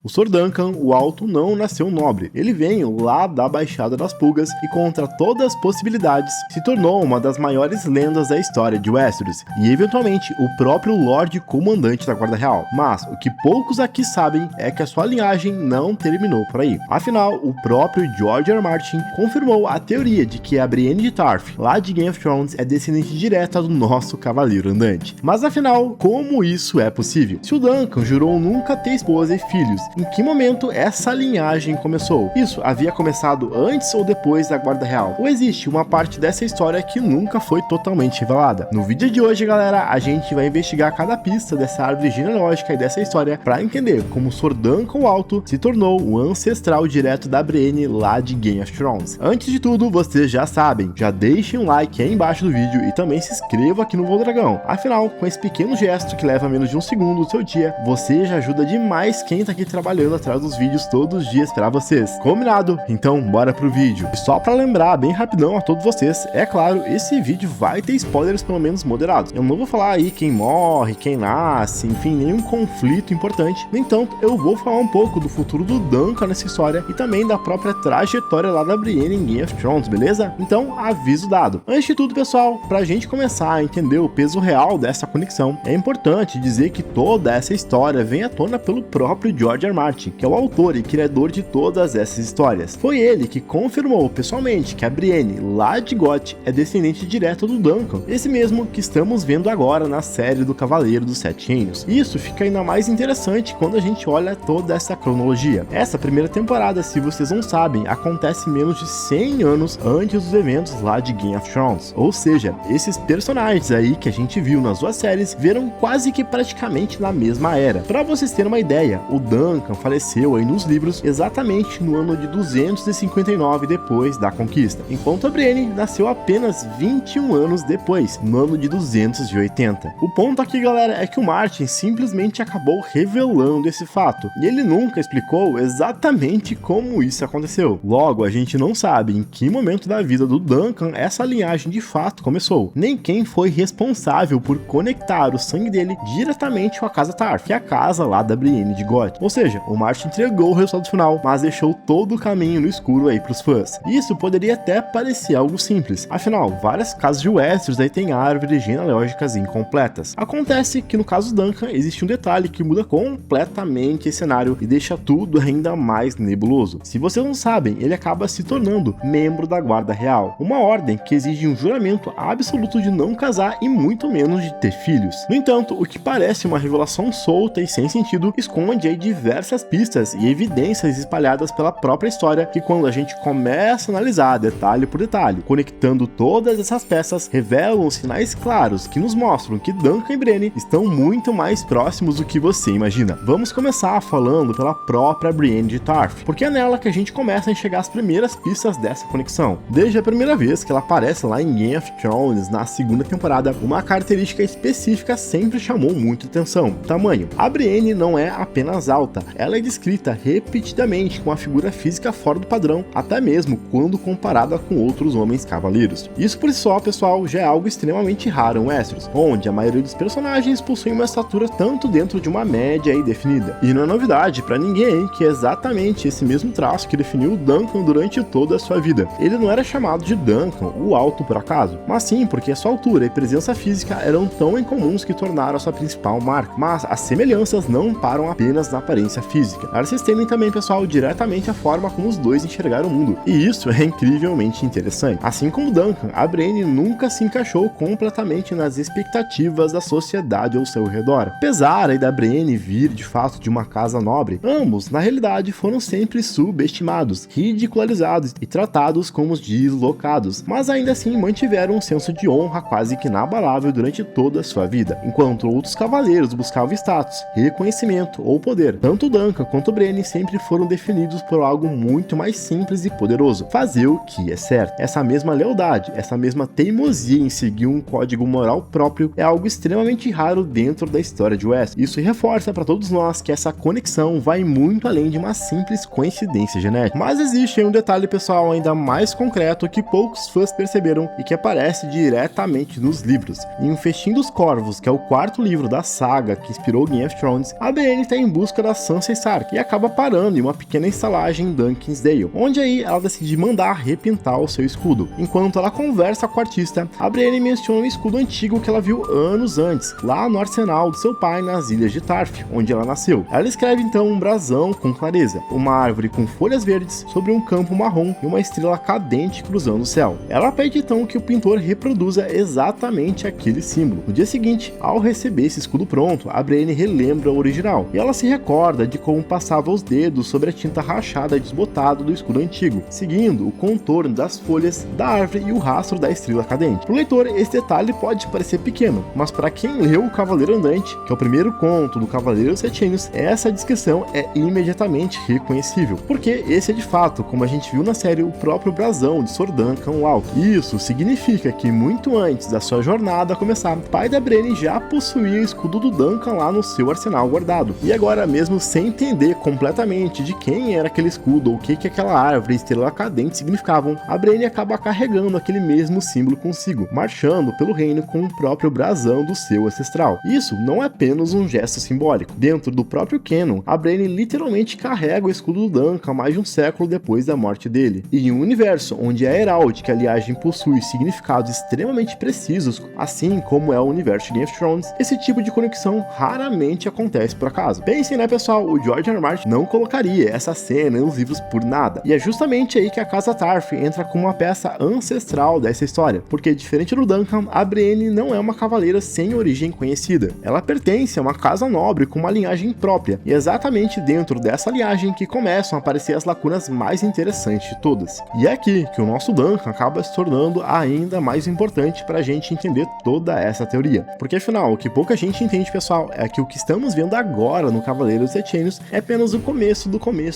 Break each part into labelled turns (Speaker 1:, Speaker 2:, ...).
Speaker 1: O Sr. Duncan, o Alto, não nasceu nobre. Ele veio lá da Baixada das Pulgas e, contra todas as possibilidades, se tornou uma das maiores lendas da história de Westeros e, eventualmente, o próprio Lorde Comandante da Guarda Real. Mas o que poucos aqui sabem é que a sua linhagem não terminou por aí. Afinal, o próprio George R. R. Martin confirmou a teoria de que a Brienne de Tarth, lá de Game of Thrones, é descendente direta do nosso Cavaleiro Andante. Mas afinal, como isso é possível? Se o Duncan jurou nunca ter esposa e filhos, em que momento essa linhagem começou? Isso havia começado antes ou depois da Guarda Real? Ou existe uma parte dessa história que nunca foi totalmente revelada? No vídeo de hoje, galera, a gente vai investigar cada pista dessa árvore genealógica e dessa história para entender como o Sr. Duncan o Alto se tornou o ancestral direto da Brienne lá de Game of Thrones. Antes de tudo, vocês já sabem, já deixem um like aí embaixo do vídeo e também se inscreva aqui no Voo Dragão. Afinal, com esse pequeno gesto que leva menos de um segundo do seu dia, você já ajuda demais quem tá aqui trabalhando atrás dos vídeos todos os dias para vocês. Combinado? Então bora pro vídeo. E só para lembrar bem rapidão a todos vocês, é claro, esse vídeo vai ter spoilers pelo menos moderados. Eu não vou falar aí quem morre, quem nasce, enfim, nenhum conflito importante. No entanto, eu vou falar um pouco do futuro do Duncan nessa história e também da própria trajetória lá da Brienne em Game of Thrones, beleza? Então, aviso dado. Antes de tudo, pessoal, pra gente começar a entender o peso real dessa conexão, é importante dizer que toda essa história vem à tona pelo próprio George R. R. Martin, que é o autor e criador de todas essas histórias. Foi ele que confirmou pessoalmente que a Brienne, lá de Goth, é descendente direto do Duncan, esse mesmo que estamos vendo agora na série do Cavaleiro dos Sete Reinos. Isso fica ainda mais interessante quando a gente olha toda essa cronologia. Essa primeira temporada, se vocês não sabem, acontece menos de 100 anos antes dos eventos lá de Game of Thrones. Ou seja, esses personagens aí que a gente viu nas duas séries vieram quase que praticamente na mesma era. Para vocês terem uma ideia, o Duncan faleceu aí nos livros exatamente no ano de 259 depois da conquista, enquanto a Brienne nasceu apenas 21 anos depois, no ano de 280. O ponto aqui, galera, é que o Martin simplesmente acabou revelando esse fato, e ele nunca explicou exatamente como isso aconteceu. Logo, a gente não sabe em que momento da vida do Duncan essa linhagem de fato começou, nem quem foi responsável por conectar o sangue dele diretamente com a Casa Tarth, que é a casa lá da Brienne de Goth. Ou seja, o Martin entregou o resultado final, mas deixou todo o caminho no escuro aí pros fãs. Isso poderia até parecer algo simples, afinal, várias casas de Westeros aí têm árvores genealógicas incompletas. Acontece que no caso do Duncan existe um detalhe que muda completamente esse cenário e deixa tudo ainda mais nebuloso. Se vocês não sabem, ele acaba se tornando membro da Guarda Real, uma ordem que exige um juramento absoluto de não casar e muito menos de ter filhos. No entanto, o que parece uma revelação solta e sem sentido esconde aí diversas pistas e evidências espalhadas pela própria história que, quando a gente começa a analisar detalhe por detalhe, conectando todas essas peças, revelam sinais claros que nos mostram que Duncan e Brienne estão muito mais próximos do que você imagina. Vamos começar falando pela própria Brienne de Tarth, porque é nela que a gente começa a enxergar as primeiras pistas dessa conexão. Desde a primeira vez que ela aparece lá em Game of Thrones, na segunda temporada, uma característica específica sempre chamou muita atenção: tamanho. A Brienne não é apenas alta, ela é descrita repetidamente com uma figura física fora do padrão, até mesmo quando comparada com outros homens cavaleiros. Isso por si só, pessoal, já é algo extremamente raro em Westeros, onde a maioria dos personagens possui uma estatura tanto dentro de uma média aí definida. E não é novidade para ninguém que é exatamente esse mesmo traço que definiu o Duncan durante toda a sua vida. Ele não era chamado de Duncan, o Alto, por acaso, mas sim porque sua altura e presença física eram tão incomuns que tornaram a sua principal marca. Mas as semelhanças não param apenas na aparência física. Elas se estendem também, pessoal, diretamente à forma como os dois enxergaram o mundo, e isso é incrivelmente interessante. Assim como Duncan, a Brienne nunca se encaixou completamente nas expectativas da sociedade ao seu redor. Apesar aí da Brienne vir de fato de uma casa nobre, ambos na realidade foram sempre subestimados, ridicularizados e tratados como deslocados, mas ainda assim mantiveram um senso de honra quase que inabalável durante toda a sua vida, enquanto outros cavaleiros buscavam status, reconhecimento ou poder. Tanto Duncan quanto Brienne sempre foram definidos por algo muito mais simples e poderoso: fazer o que é certo. Essa mesma lealdade, essa mesma teimosia em seguir um código moral próprio é algo extremamente raro dentro da história de Westeros. Isso reforça para todos nós que essa conexão vai muito além de uma simples coincidência genética. Mas existe um detalhe, pessoal, ainda mais concreto que poucos fãs perceberam e que aparece diretamente nos livros. Em O Festim dos Corvos, que é o quarto livro da saga que inspirou Game of Thrones, a Brienne está em busca das Sansa Stark e acaba parando em uma pequena estalagem em Duncansdale, onde aí ela decide mandar repintar o seu escudo. Enquanto ela conversa com a artista, a Brienne menciona um escudo antigo que ela viu anos antes, lá no arsenal do seu pai nas Ilhas de Tarth, onde ela nasceu. Ela escreve então um brasão com clareza, uma árvore com folhas verdes sobre um campo marrom e uma estrela cadente cruzando o céu. Ela pede então que o pintor reproduza exatamente aquele símbolo. No dia seguinte, ao receber esse escudo pronto, a Brienne relembra o original, e ela se recorda de como passava os dedos sobre a tinta rachada e desbotada do escudo antigo, seguindo o contorno das folhas da árvore e o rastro da estrela cadente. Para o leitor, esse detalhe pode parecer pequeno, mas para quem leu O Cavaleiro Andante, que é o primeiro conto do Cavaleiro dos Sete Reinos, essa descrição é imediatamente reconhecível, porque esse é de fato, como a gente viu na série, o próprio brasão de Sir Duncan Walk. Isso significa que muito antes da sua jornada começar, o pai da Brienne já possuía o escudo do Duncan lá no seu arsenal guardado. E agora, mesmo sem entender completamente de quem era aquele escudo ou o que aquela árvore e estrela cadente significavam, a Brienne acaba carregando aquele mesmo símbolo consigo, marchando pelo reino com o próprio brasão do seu ancestral. Isso não é apenas um gesto simbólico. Dentro do próprio canon, a Brienne literalmente carrega o escudo do Duncan mais de um século depois da morte dele. E em um universo onde a heráldica, a liagem, possui significados extremamente precisos, assim como é o universo de Game of Thrones, esse tipo de conexão raramente acontece por acaso. Pensem, né, pessoal, o George R. R. Martin não colocaria essa cena nos livros por nada. E é justamente aí que a Casa Tarth entra como uma peça ancestral dessa história, porque diferente do Duncan, a Brienne não é uma cavaleira sem origem conhecida. Ela pertence a uma casa nobre com uma linhagem própria, e é exatamente dentro dessa linhagem que começam a aparecer as lacunas mais interessantes de todas. E é aqui que o nosso Duncan acaba se tornando ainda mais importante para a gente entender toda essa teoria. Porque afinal, o que pouca gente entende, pessoal, é que o que estamos vendo agora no Cavaleiro dos Sete Reinos é apenas o começo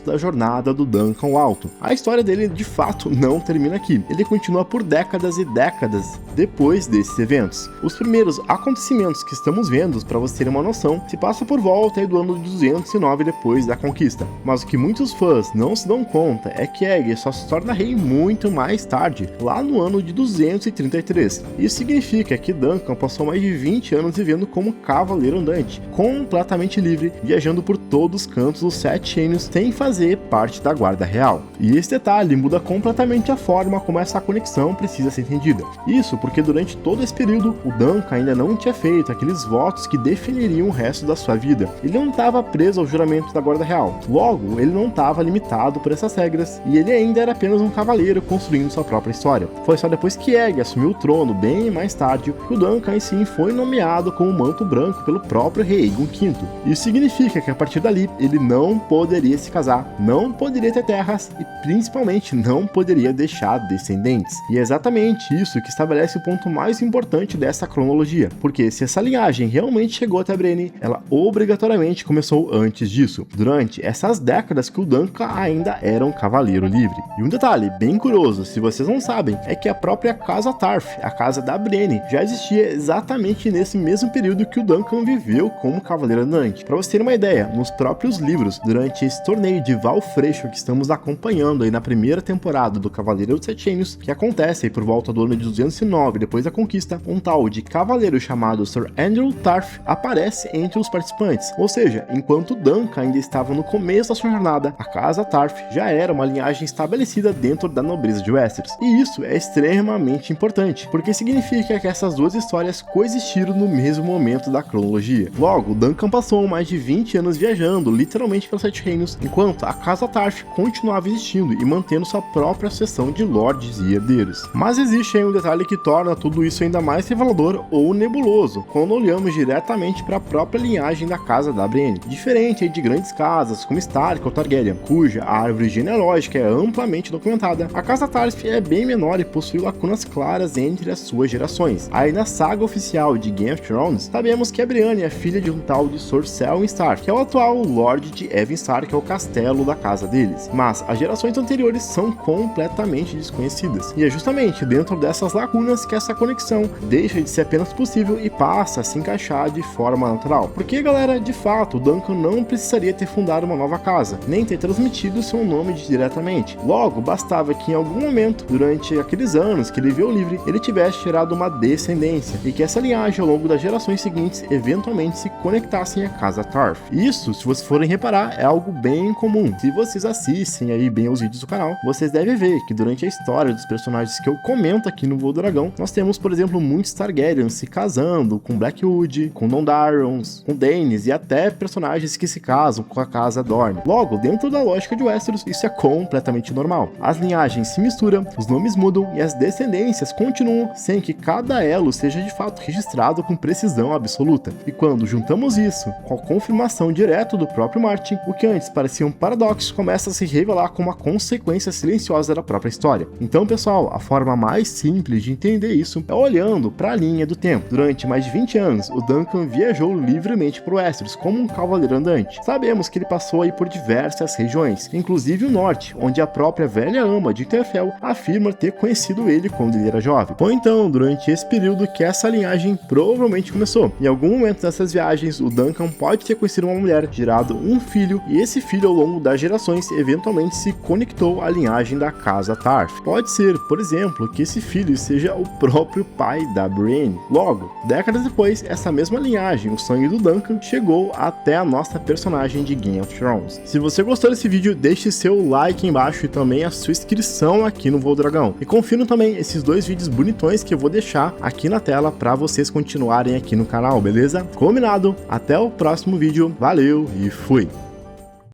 Speaker 1: da jornada do Duncan o Alto. A história dele, de fato, não termina aqui. Ele continua por décadas e décadas depois desses eventos. Os primeiros acontecimentos que estamos vendo, para você ter uma noção, se passa por volta do ano de 209 depois da conquista. Mas o que muitos fãs não se dão conta é que Aegon só se torna rei muito mais tarde, lá no ano de 233. Isso significa que Duncan passou mais de 20 anos vivendo como cavaleiro andante, completamente livre, viajando por todos os cantos dos Sete Reinos sem fazer parte da guarda real. E esse detalhe muda completamente a forma como essa conexão precisa ser entendida. Isso porque durante todo esse período, o Duncan ainda não tinha feito aqueles votos que definiriam o resto da sua vida. Ele não estava preso ao juramento da guarda real. Logo, ele não estava limitado por essas regras, e ele ainda era apenas um cavaleiro construindo sua própria história. Foi só depois que Aegon assumiu o trono, bem mais tarde, que o Duncan em si foi nomeado com o manto branco pelo próprio rei Aegon V. Isso significa que a partir dali, ele não poderia se casar, não poderia ter terras e principalmente não poderia deixar descendentes. E é exatamente isso que estabelece o ponto mais importante dessa cronologia, porque se essa linhagem realmente chegou até Brienne, ela obrigatoriamente começou antes disso, durante essas décadas que o Duncan ainda era um cavaleiro livre. E um detalhe bem curioso, se vocês não sabem, é que a própria Casa Tarth, a casa da Brienne, já existia exatamente nesse mesmo período que o Duncan viveu como cavaleiro andante. Para você ter uma ideia, nos próprios livros, durante esse torneio de Valfreixo que estamos acompanhando aí na primeira temporada do Cavaleiro dos Sete Reinos, que acontece aí por volta do ano de 209 depois da conquista, um tal de cavaleiro chamado Sir Andrew Tarth aparece entre os participantes. Ou seja, enquanto Duncan ainda estava no começo da sua jornada, a Casa Tarth já era uma linhagem estabelecida dentro da nobreza de Westeros. E isso é extremamente importante, porque significa que essas duas histórias coexistiram no mesmo momento da cronologia. Logo, Duncan passou mais de 20 anos viajando, literalmente pelos Sete Reinos, enquanto a Casa Tarth continuava existindo e mantendo sua própria sucessão de lordes e herdeiros. Mas existe aí um detalhe que torna tudo isso ainda mais revelador ou nebuloso, quando olhamos diretamente para a própria linhagem da Casa da Brienne. Diferente aí de grandes casas como Stark ou Targaryen, cuja árvore genealógica é amplamente documentada, a Casa Tarth é bem menor e possui lacunas claras entre as suas gerações. Aí na saga oficial de Game of Thrones, sabemos que a Brienne é filha de um tal de Sir Selwyn Stark, que é o atual Lorde de Evan Stark, que é o castelo da casa deles. Mas as gerações anteriores são completamente desconhecidas. E é justamente dentro dessas lacunas que essa conexão deixa de ser apenas possível e passa a se encaixar de forma natural. Porque, galera, de fato, o Duncan não precisaria ter fundado uma nova casa, nem ter transmitido seu nome diretamente. Logo, bastava que em algum momento, durante aqueles anos que ele viveu livre, ele tivesse gerado uma descendência, e que essa linhagem ao longo das gerações seguintes eventualmente se conectassem à Casa Tarth. Isso se vocês forem reparar, é algo bem comum. Se vocês assistem aí bem os vídeos do canal, vocês devem ver que durante a história dos personagens que eu comento aqui no Voo do Dragão, nós temos, por exemplo, muitos Targaryens se casando com Blackwood, com Dondarrons, com Daenerys e até personagens que se casam com a casa Dorne. Logo, dentro da lógica de Westeros, isso é completamente normal. As linhagens se misturam, os nomes mudam e as descendências continuam sem que cada elo seja de fato registrado com precisão absoluta. E quando juntamos isso com a confirmação direta do próprio Martin, o que antes parecia um paradoxo começa a se revelar como uma consequência silenciosa da própria história. Então, pessoal, a forma mais simples de entender isso é olhando para a linha do tempo. Durante mais de 20 anos, o Duncan viajou livremente para Westeros como um cavaleiro andante. Sabemos que ele passou aí por diversas regiões, inclusive o norte, onde a própria velha ama de Winterfell afirma ter conhecido ele quando ele era jovem. Foi então, durante esse período, que essa linhagem provavelmente começou. Em algum momento dessas viagens, o Duncan pode ter conhecido uma mulher, gerado um filho, e esse filho, ao longo das gerações, eventualmente se conectou à linhagem da casa Tarth. Pode ser, por exemplo, que esse filho seja o próprio pai da Brienne. Logo, décadas depois, essa mesma linhagem, o sangue do Duncan, chegou até a nossa personagem de Game of Thrones. Se você gostou desse vídeo, deixe seu like aí embaixo e também a sua inscrição aqui no Voo do Dragão. E confiram também esses dois vídeos bonitões que eu vou deixar aqui na tela para vocês continuarem aqui no canal, beleza? Combinado? Até o próximo vídeo, valeu e fui!